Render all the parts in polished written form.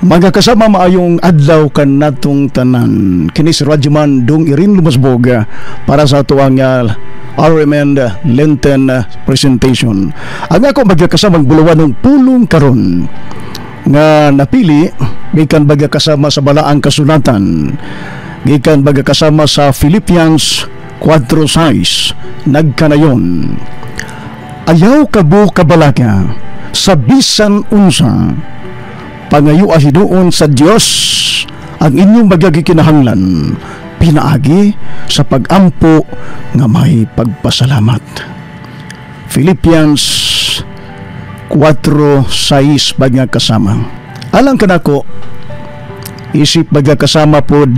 Mga kasama, maayong adlaw kan natong tanan. Kini si Radyoman Dong Irin Lumasbog para sa tuwang RMN Lenten presentation. Ang ako magkakasamang bulawan ng pulong karon nga napili gikan magkakasama sa balaang kasulatan, gikan magkakasama sa Philippians 4:6 nagkanayon. Ayaw kabo kabalaga sa bisan unsa pangayo hinuon sa Dios ang inyong magagikinahanglan pinaagi sa pagampo nga may pagpasalamat. Philippians 4:6 bagya kasama. Alang kanako isip bagya kasama pod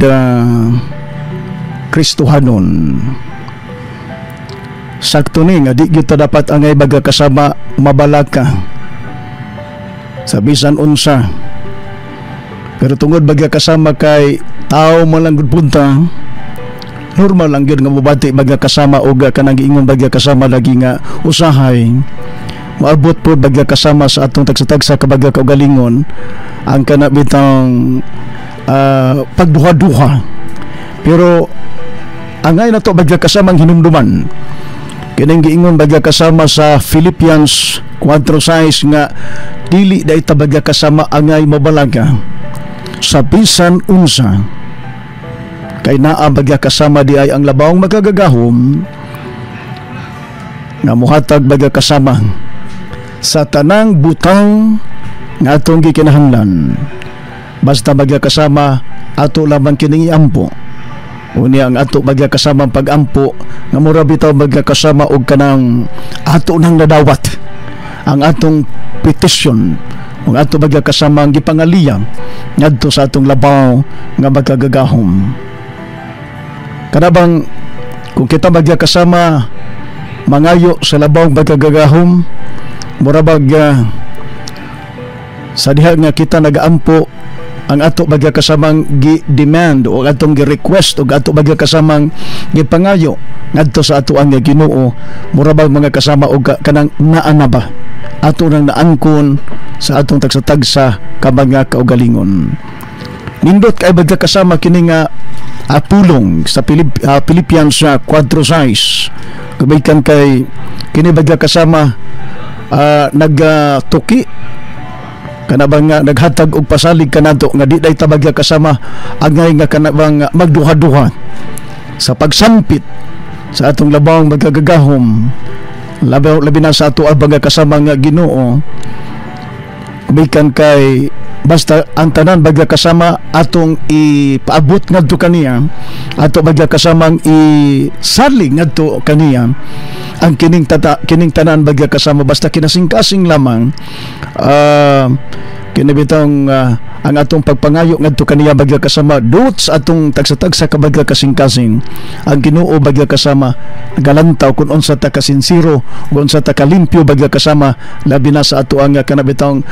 Kristohanon. Sakto ni nga di kita dapat angay bagya kasama mabalaka sa bisan unsa. Pero tungod bagya kasama kay tao mo lang gud punta, normal lang gyud nga mobati bagya kasama og kanang giingon bagya kasama lagi nga usahay. Maabot po bagya kasama sa atong tagsatagsa ka bagya kaugalingon ang kana bitang pagduha-duha. Pero angay na to bagya kasama ang hinumduman. Kining giingon bagya kasama sa Philippians 4:6 nga dili day ta bagya kasama angay mabalaga sa bisan unsa, kay naa bagya kasama di ay ang labawong magagagahom nga muhatag bagya kasama sa tanang butang nga atong gikinahanglan. Basta bagya kasama ato lamang kining iampo. Uni ang ato bagya kasama pag-ampo nga mura bitaw bagya kasama og kanang ato nang nadawat ang atong petition, ang ato bagya kasama ang gipangaliya ngadto sa atong labaw nga magagagahom. Kanabang kung kita bagya kasama mangayo sa labaw magagagahom, mura bagya sa diha nga kita nagaampo ang ato bagya kasamang gi-demand o atong gi-request o ato bagya kasamang gipangayo ngadto sa ato ang Ginoo, mura bang mga kasama o kanang naana ba ato nang naangkon sa atong tagsatagsa ka mga kaugalingon. Nindot kay bagya kasama kini nga pulong sa Philippians 4:6 kabikan kay kini bagya kasama nagtuki kanabang nga naghatag og pasalig kanato nga di day tabagya kasama angay nga kanabang magduha-duha sa pagsampit sa atong labawang magagagahom, labi na sa ato abang kasama nga Ginoo. Kumikan kay basta ang tanan bagya kasama atong ipaabot ngadto kaniya, ato bagya kasamang isalig ngadto kaniya ang kining tanan bagya kasama basta kinasing-kasing lamang kinabitang ang atong pagpangayo ngadto kaniya bagya kasama dut sa atong tagsatagsa ka bagya kasing-kasing ang Ginoo bagya kasama galantaw kun unsa ta kasinsiro kun unsa ta kalimpyo bagya kasama labi na sa ato ang kanabitang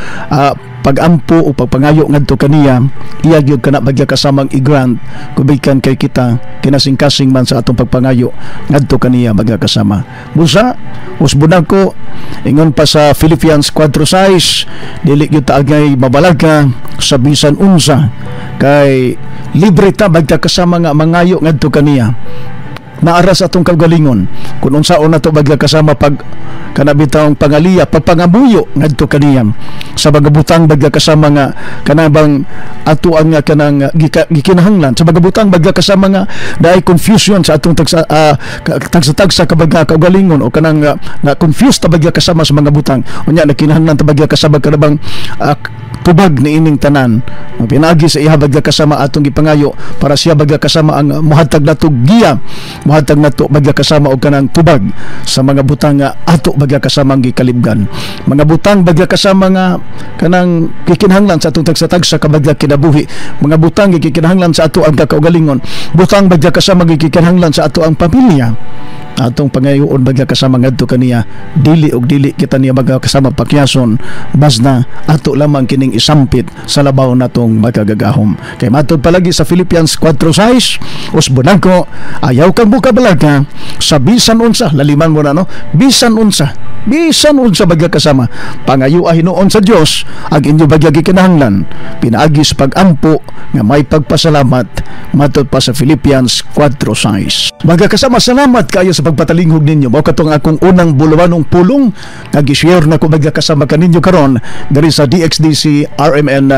pagampo o pagpangayo ngadto kaniya iya gyud kana bagya kasamang i-grant kubikan kay kita kinasing-kasing man sa atong pagpangayo ngadto kaniya bagya kasama. Busa usbunan ko ingon pa sa Philippians 4:6 dili gyud ta agay mabalaga sa bisan unsa kay libre ta bagya kasama nga mangayo ngadto kaniya. Maaras atong kagalingon kung unsaon nato bagya kasama pag kanabitang pangaliya pagpangabuyo ngadto kaniya sa bagabutang bagya kasama nga kanabang ato ang kanang gikinahanglan sa bagabutang bagya kasama nga daay confusion sa atong tagsa kabagya kaugalingon o kanang na confused ta bagya kasama sa mga butang unya nakinahanglan ta bagya kasama kanabang tubag ni ining tanan pinagi sa iha bagya kasama atong gipangayo para siya bagya kasama ang muhatag nato giya, muhatag nato bagya kasama og kanang tubag sa mga butang nga ato bagya kasama ang gikalibgan, mga butang bagya kasama nga kanang gikinahanglan sa atong tagsatagsa ka bagya kinabuhi, mga butang gikinahanglan sa ato ang kakaugalingon, butang bagya kasama gikinahanglan sa ato ang pamilya atong pangayoon bagya kasama ngadto kaniya dili og dili kita niya bagya kasama pakyason basna ato lamang kining isampit sa labaw natong magagagahom. Kay matod palagi sa Philippians 4:6 usbunan ko ayaw kang bukabalaga sa bisan unsa laliman mo na no bisan unsa bisan unsa bagya kasama, pangayo hinuon sa Dios ang inyo bagya gikinahanglan, pinaagi sa pag-ampo nga may pagpasalamat, matud pa sa Philippians 4:6. Bagya kasama, salamat kayo sa pagpatalingog ninyo. Mao katong akong unang bulawanong pulong nga gi-share na ko bagya kasama kaninyo karon diri sa DXDC RMN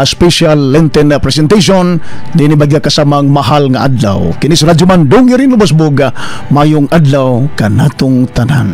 special Lenten presentation dinhi bagya kasama ang mahal nga adlaw. Kini sa Radyo Mandong rin Lubos Boga, mayong adlaw kanatong tanan.